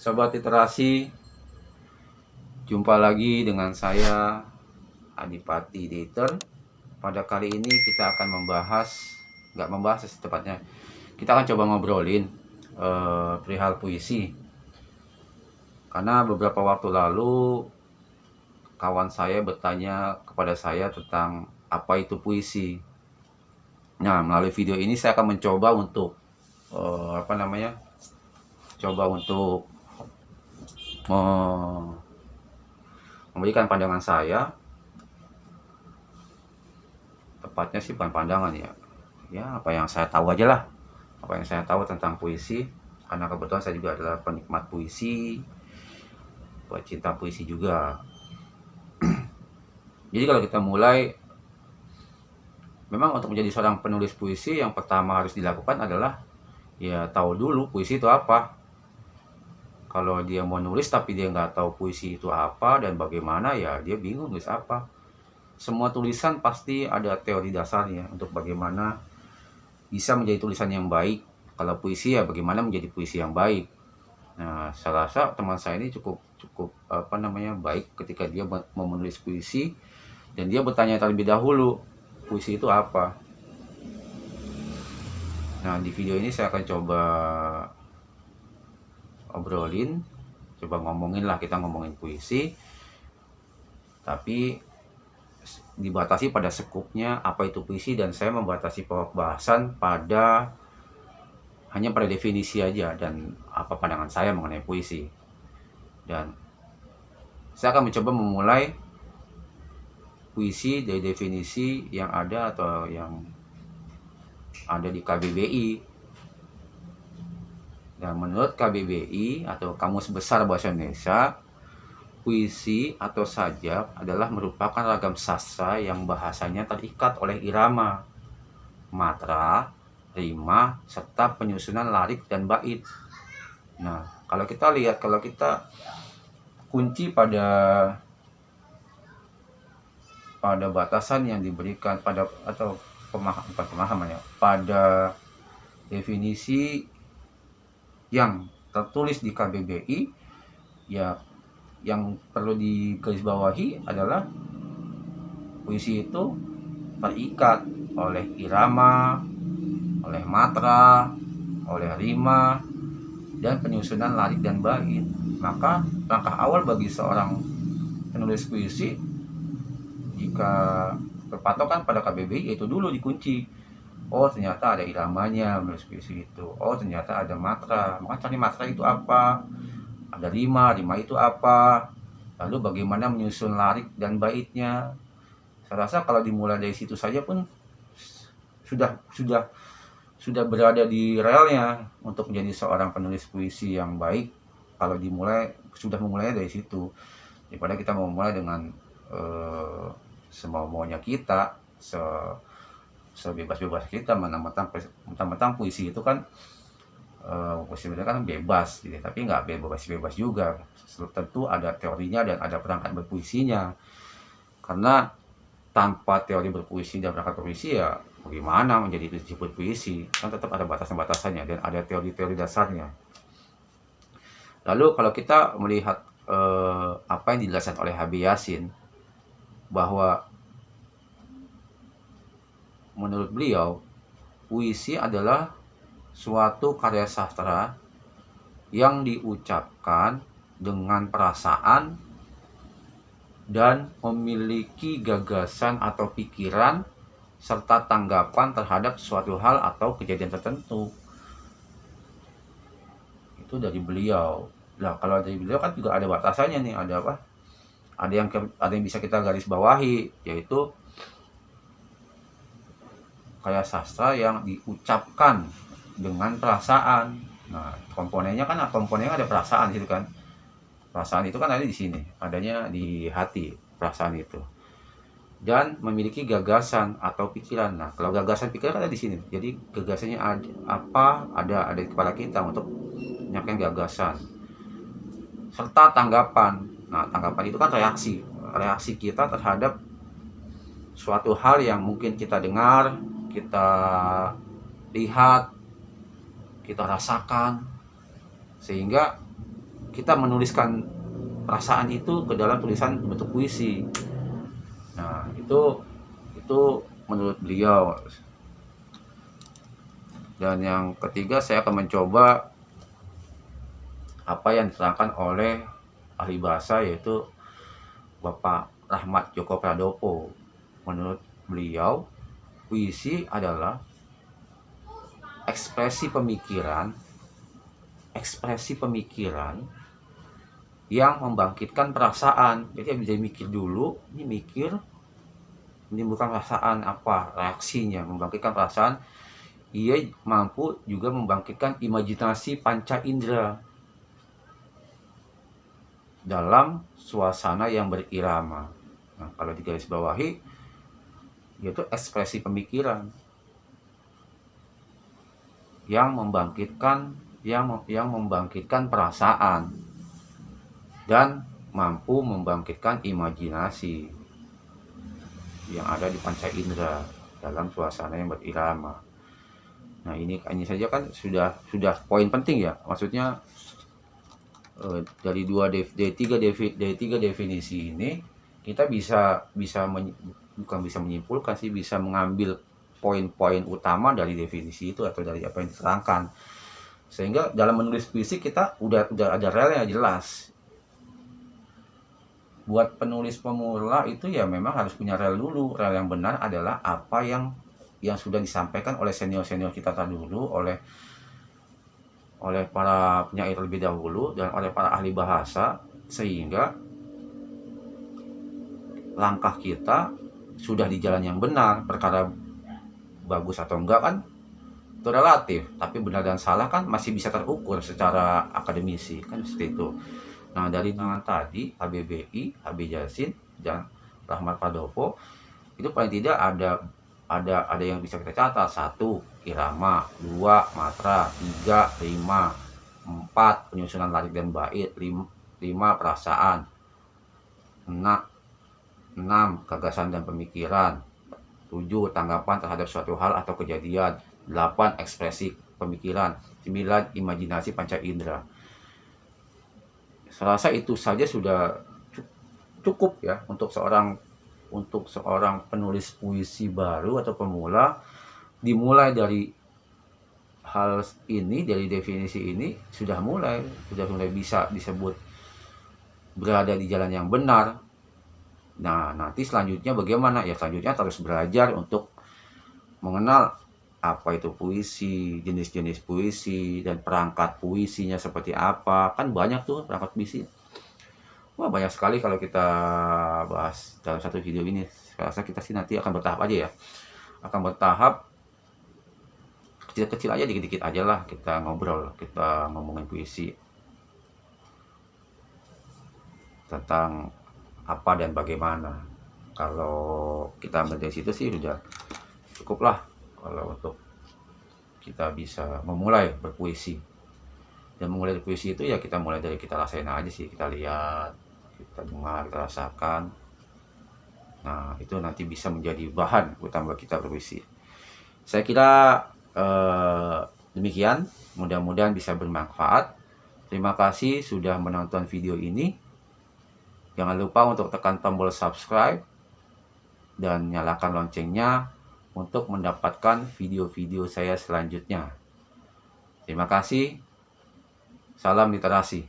Sobat Literasi, jumpa lagi dengan saya Adipati Dieter. Pada kali ini kita akan nggak membahas tepatnya, kita akan coba ngobrolin perihal puisi. Karena beberapa waktu lalu kawan saya bertanya kepada saya tentang apa itu puisi. Nah, melalui video ini saya akan mencoba untuk coba untuk memberikan pandangan saya, tepatnya sih bukan pandangan ya apa yang saya tahu aja lah, apa yang saya tahu tentang puisi, karena kebetulan saya juga adalah penikmat puisi, pecinta puisi juga. Jadi kalau kita mulai, memang untuk menjadi seorang penulis puisi yang pertama harus dilakukan adalah ya tahu dulu puisi itu apa. Kalau dia mau nulis tapi dia nggak tahu puisi itu apa dan bagaimana, ya dia bingung nulis apa. Semua tulisan pasti ada teori dasarnya untuk bagaimana bisa menjadi tulisan yang baik. Kalau puisi ya bagaimana menjadi puisi yang baik. Nah, saya rasa teman saya ini cukup baik ketika dia mau menulis puisi dan dia bertanya terlebih dahulu puisi itu apa. Nah, di video ini saya akan coba obrolin, coba kita ngomongin puisi, tapi dibatasi pada sekupnya apa itu puisi, dan saya membatasi pembahasan hanya pada definisi aja dan apa pandangan saya mengenai puisi. Dan saya akan mencoba memulai puisi dari definisi yang ada atau yang ada di KBBI. Dan menurut KBBI atau Kamus Besar Bahasa Indonesia, puisi atau sajak adalah merupakan ragam sastra yang bahasanya terikat oleh irama, matra, rima, serta penyusunan larik dan bait. Nah, kalau kita kunci pada batasan yang diberikan pada pada definisi yang tertulis di KBBI, ya yang perlu digarisbawahi adalah puisi itu terikat oleh irama, oleh matra, oleh rima, dan penyusunan larik dan bait. Maka langkah awal bagi seorang penulis puisi jika berpatokan pada KBBI itu dulu dikunci. Oh, ternyata ada iramanya menulis puisi itu. Oh, ternyata ada matra. Maka cari matra itu apa? Ada rima itu apa? Lalu bagaimana menyusun larik dan baitnya? Saya rasa kalau dimulai dari situ saja pun sudah berada di relnya untuk menjadi seorang penulis puisi yang baik. Kalau sudah memulainya dari situ, daripada kita memulai dengan semau-maunya kita, sebebas-bebas kita mentang-mentang puisi itu kan puisi itu kan bebas gitu. Tapi nggak bebas juga, tentu ada teorinya dan ada perangkat berpuisinya. Karena tanpa teori berpuisi dan perangkat berpuisi, ya bagaimana menjadi disebut puisi? Kan tetap ada batasan-batasannya dan ada teori-teori dasarnya. Lalu kalau kita melihat apa yang dijelaskan oleh Habib Yasin, bahwa menurut beliau puisi adalah suatu karya sastra yang diucapkan dengan perasaan dan memiliki gagasan atau pikiran serta tanggapan terhadap suatu hal atau kejadian tertentu. Itu dari beliau. Nah, kalau dari beliau kan juga ada batasannya nih, ada apa? Ada yang bisa kita garis bawahi, yaitu karya sastra yang diucapkan dengan perasaan. Nah, komponennya ada perasaan gitu kan. Perasaan itu kan ada di sini, adanya di hati, perasaan itu. Dan memiliki gagasan atau pikiran. Nah, kalau gagasan pikiran ada di sini. Jadi gagasannya ada di kepala kita untuk menyampaikan gagasan. Serta tanggapan. Nah, tanggapan itu kan reaksi kita terhadap suatu hal yang mungkin kita dengar, kita lihat, kita rasakan, sehingga kita menuliskan perasaan itu ke dalam tulisan bentuk puisi. Nah, itu menurut beliau. Dan yang ketiga, saya akan mencoba apa yang diterangkan oleh ahli bahasa, yaitu Bapak Rahmat Djoko Pradopo. Menurut beliau, puisi adalah ekspresi pemikiran yang membangkitkan perasaan. Jadi bisa mikir dulu, ini mikir, menimbulkan perasaan apa, reaksinya, membangkitkan perasaan. Ia mampu juga membangkitkan imajinasi panca indera dalam suasana yang berirama. Nah, kalau digarisbawahi, yaitu ekspresi pemikiran yang membangkitkan perasaan dan mampu membangkitkan imajinasi yang ada di panca indera dalam suasana yang berirama. Nah, ini saja kan sudah poin penting ya. Maksudnya dari tiga definisi ini kita bukan bisa menyimpulkan sih, bisa mengambil poin-poin utama dari definisi itu atau dari apa yang diterangkan. Sehingga dalam menulis puisi kita udah ada rel yang jelas. Buat penulis pemula itu ya memang harus punya rel dulu. Rel yang benar adalah apa yang sudah disampaikan oleh senior-senior kita dulu, oleh para penyair lebih dahulu, dan oleh para ahli bahasa, sehingga langkah kita sudah di jalan yang benar. Perkara bagus atau enggak kan itu relatif, tapi benar dan salah kan masih bisa terukur secara akademisi, kan seperti itu. Nah, dari tangan tadi HBBI, HB Jasin, dan Rahmat Pradopo, itu paling tidak ada yang bisa kita catat. 1. Irama, 2. Matra, 3. Rima, 4. Penyusunan lirik dan bait, 5. Perasaan, 6. Gagasan dan pemikiran, 7. Tanggapan terhadap suatu hal atau kejadian, 8. Ekspresi pemikiran, 9. Imajinasi panca indera. Saya rasa itu saja sudah cukup ya untuk seorang penulis puisi baru atau pemula. Dimulai dari hal ini, dari definisi ini, sudah mulai bisa disebut berada di jalan yang benar. Nah, nanti selanjutnya bagaimana? Ya selanjutnya terus belajar untuk mengenal apa itu puisi, jenis-jenis puisi, dan perangkat puisinya seperti apa. Kan banyak tuh perangkat puisi. Wah, banyak sekali kalau kita bahas dalam satu video ini. Saya rasa kita sih nanti akan bertahap aja ya. Akan bertahap, kecil-kecil aja, dikit-dikit aja lah kita ngobrol, kita ngomongin puisi. Tentang apa dan bagaimana. Kalau kita ambil dari situ sih sudah cukup lah kalau untuk kita bisa memulai berpuisi. Dan memulai berpuisi itu ya kita mulai dari kita rasain aja sih, kita lihat, kita dengar, kita rasakan. Nah, itu nanti bisa menjadi bahan utama kita berpuisi. Saya kira demikian, mudah-mudahan bisa bermanfaat. Terima kasih sudah menonton video ini. Jangan lupa untuk tekan tombol subscribe dan nyalakan loncengnya untuk mendapatkan video-video saya selanjutnya. Terima kasih. Salam literasi.